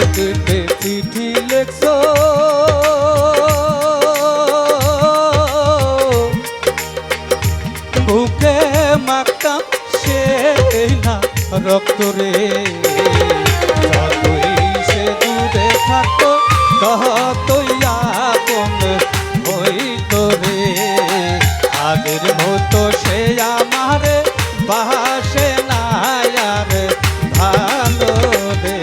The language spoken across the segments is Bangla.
কেটে চিঠি লেখছো বুকে মাখতাম সেই না রক্ত রে যতই সে দূরে থাকতো ততই আপন হইতো রে আগের মতো সে আমারে বাসে না আর ভালো রে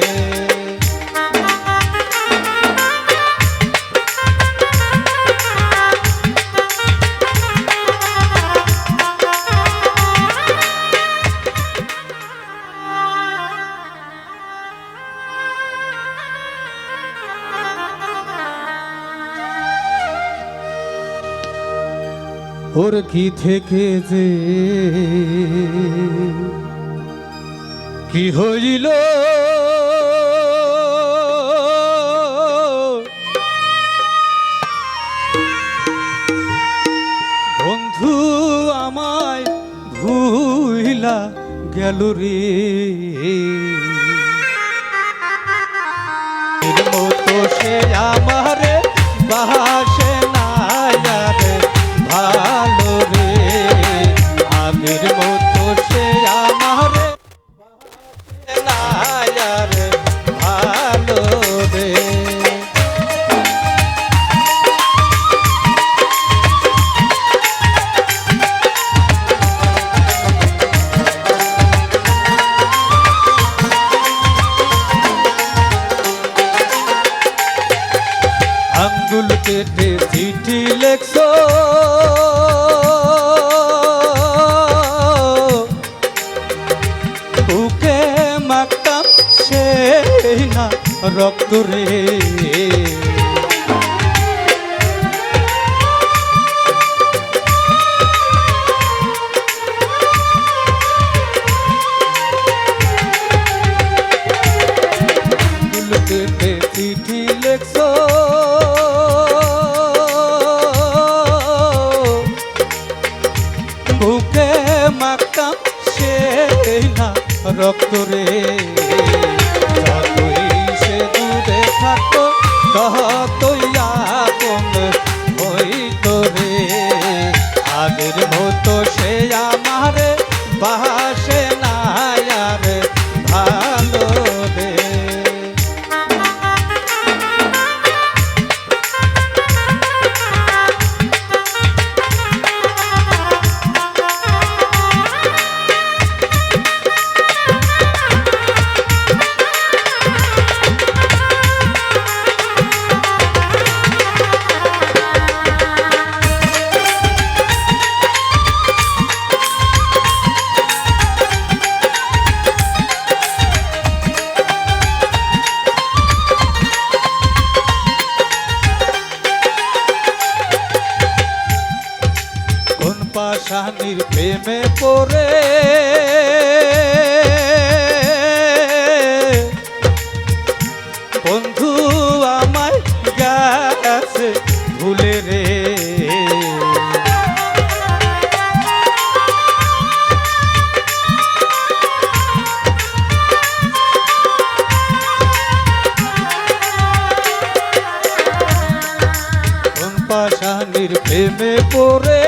ওর কি থেকে যে কি হইল বন্ধু আমায় ভুইলা গেল রে এর মতো সে আমারে বাসে না আর ভালো রে আগের মতো সে আমারে না আর ভালো রে আঙ্গুল কেটে চিঠি লেখছো বুকে মাখতাম সেই না রক্ত রে আঙ্গুল কেটে চিঠি লেখছো বুকে মাখতাম সেই না রক্ত রে যতই সে দূরে থাকতো ততই আপন হইতো রে আগের মতো সে আমারে বাসে না আর ভালো রে পাশানির প্রেমে পড়ে বন্ধু আমায় গেছে ভুলে রে কোন পাশানির প্রেমে পড়ে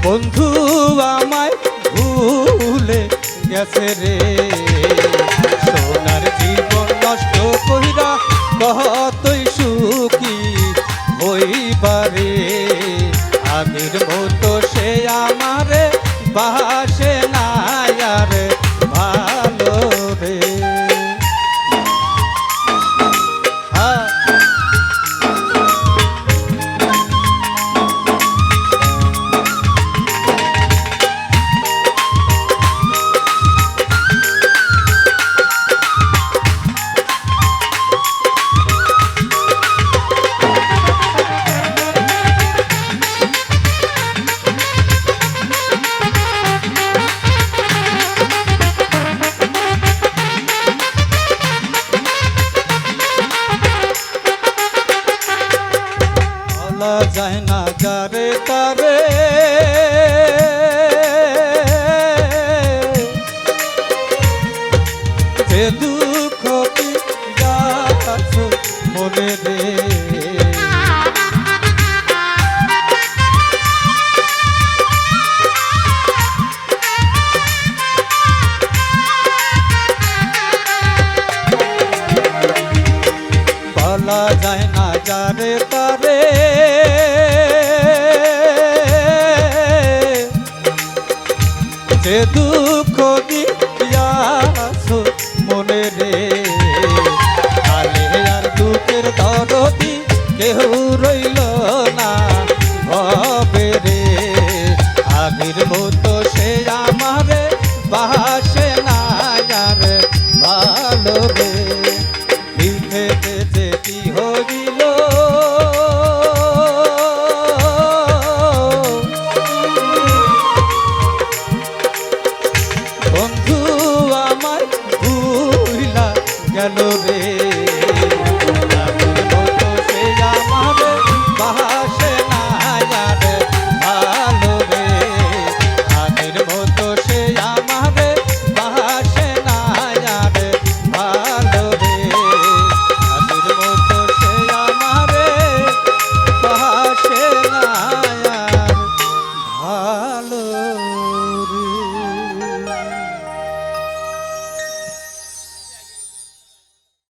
বন্ধু আমায় ভুলে গেছে রে সোনার জীবন নষ্ট কইরা কতই সুখী হইবারে আগের মতো সে আমারে বাসে না আর ভালো রে সে দুঃখ দিয়াছো মনে রে আলে আর দুঃখের দরদি কেউ রইল না ভবে রে আগের মতো সে আমারে বাসে না আর ভালো রে বিধেতে যে কি হইল বন্ধু আমার ভুইলা গেল রে